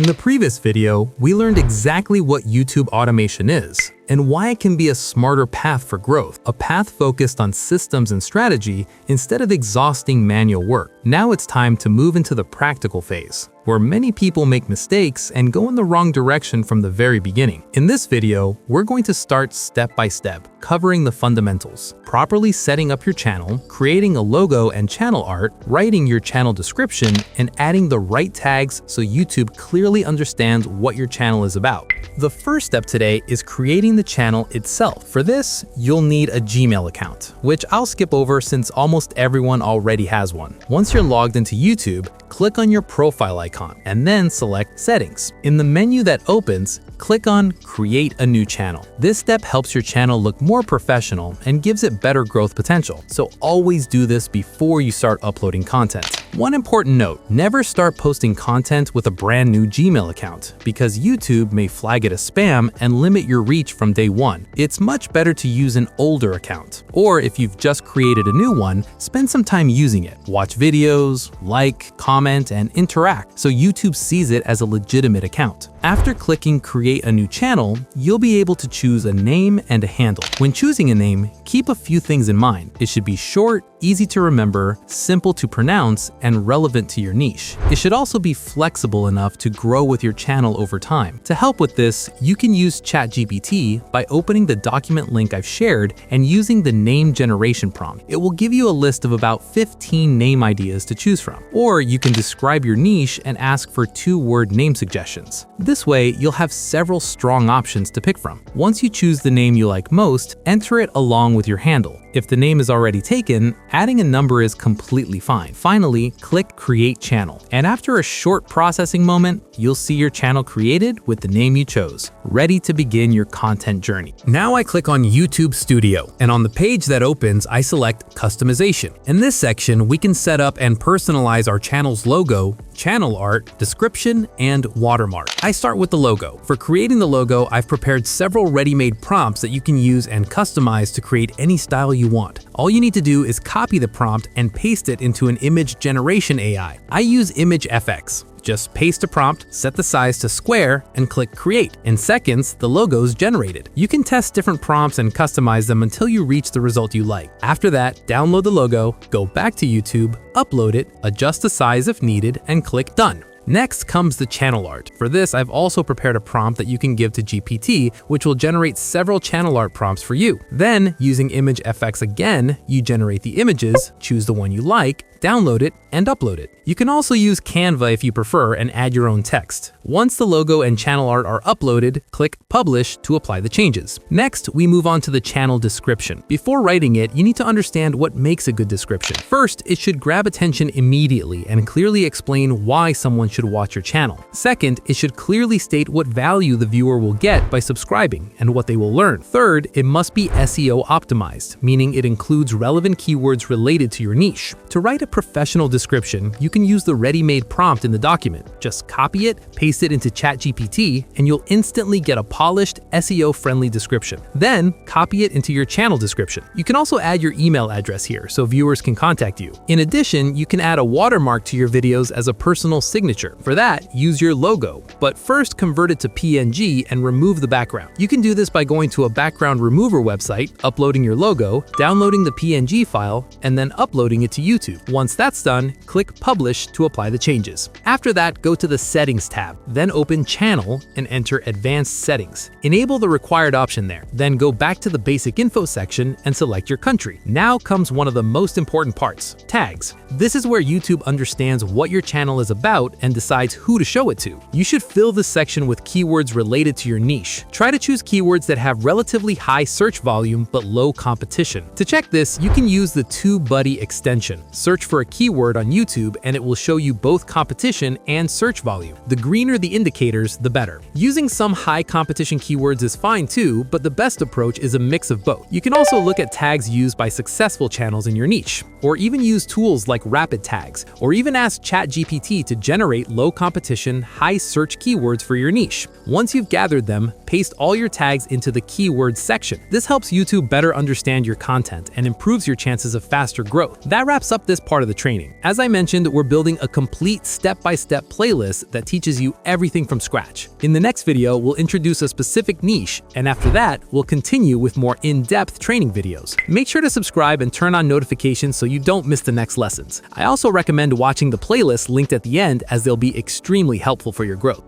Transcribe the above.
the previous video, we learned exactly what YouTube automation is and why it can be a smarter path for growth, a path focused on systems and strategy instead of exhausting manual work. Now it's time to move into the practical phase, where many people make mistakes and go in the wrong direction from the very beginning. In this video, we're going to start step by step, covering the fundamentals, properly setting up your channel, creating a logo and channel art, writing your channel description, and adding the right tags so YouTube clearly understands what your channel is about. The first step today is creating the channel itself. For this, you'll need a Gmail account, which I'll skip over since almost everyone already has one. Once you're logged into YouTube, click on your profile icon and then select Settings. In the menu that opens, click on Create a New Channel. This step helps your channel look more professional and gives it better growth potential, so always do this before you start uploading content. One important note, never start posting content with a brand new Gmail account, because YouTube may flag it as spam and limit your reach from day one. It's much better to use an older account, or if you've just created a new one, spend some time using it. Watch videos, like, comment, and interact so YouTube sees it as a legitimate account. After clicking Create a New Channel, you'll be able to choose a name and a handle. When choosing a name, keep a few things in mind. It should be short, easy to remember, simple to pronounce, and relevant to your niche. It should also be flexible enough to grow with your channel over time. To help with this, you can use ChatGPT by opening the document link I've shared and using the name generation prompt. It will give you a list of about 15 name ideas to choose from. Or you can describe your niche and ask for 2-word name suggestions. This way, you'll have several strong options to pick from. Once you choose the name you like most, enter it along with your handle. If the name is already taken, adding a number is completely fine. Finally, click Create Channel. And after a short processing moment, you'll see your channel created with the name you chose, ready to begin your content journey. Now I click on YouTube Studio, and on the page that opens, I select Customization. In this section, we can set up and personalize our channel's logo, channel art, description, and watermark. I start with the logo. For creating the logo, I've prepared several ready-made prompts that you can use and customize to create any style you want. All you need to do is copy the prompt and paste it into an image generation AI. I use ImageFX. Just paste a prompt, set the size to square, and click Create. In seconds, the logo's generated. You can test different prompts and customize them until you reach the result you like. After that, download the logo, go back to YouTube, upload it, adjust the size if needed, and click Done. Next comes the channel art. For this, I've also prepared a prompt that you can give to GPT, which will generate several channel art prompts for you. Then, using ImageFX again, you generate the images, choose the one you like, download it, and upload it. You can also use Canva if you prefer and add your own text. Once the logo and channel art are uploaded, click Publish to apply the changes. Next, we move on to the channel description. Before writing it, you need to understand what makes a good description. First, it should grab attention immediately and clearly explain why someone should watch your channel. Second, it should clearly state what value the viewer will get by subscribing and what they will learn. Third, it must be SEO optimized, meaning it includes relevant keywords related to your niche. To write a professional description, you can use the ready-made prompt in the document. Just copy it, paste it into ChatGPT, and you'll instantly get a polished, SEO-friendly description. Then, copy it into your channel description. You can also add your email address here so viewers can contact you. In addition, you can add a watermark to your videos as a personal signature. For that, use your logo, but first convert it to PNG and remove the background. You can do this by going to a background remover website, uploading your logo, downloading the PNG file, and then uploading it to YouTube. Once that's done, click Publish to apply the changes. After that, go to the Settings tab, then open Channel and enter Advanced Settings. Enable the required option there. Then go back to the Basic Info section and select your country. Now comes one of the most important parts, tags. This is where YouTube understands what your channel is about and decides who to show it to. You should fill this section with keywords related to your niche. Try to choose keywords that have relatively high search volume but low competition. To check this, you can use the TubeBuddy extension. Search for a keyword on YouTube and it will show you both competition and search volume. The greener the indicators, the better. Using some high competition keywords keywords is fine too, but the best approach is a mix of both. You can also look at tags used by successful channels in your niche, or even use tools like rapid tags, or even ask ChatGPT to generate low-competition, high-search keywords for your niche. Once you've gathered them, paste all your tags into the keywords section. This helps YouTube better understand your content and improves your chances of faster growth. That wraps up this part of the training. As I mentioned, we're building a complete step-by-step playlist that teaches you everything from scratch. In the next video, we'll introduce a specific niche, and after that, we'll continue with more in-depth training videos. Make sure to subscribe and turn on notifications so you don't miss the next lessons. I also recommend watching the playlist linked at the end, as they'll be extremely helpful for your growth.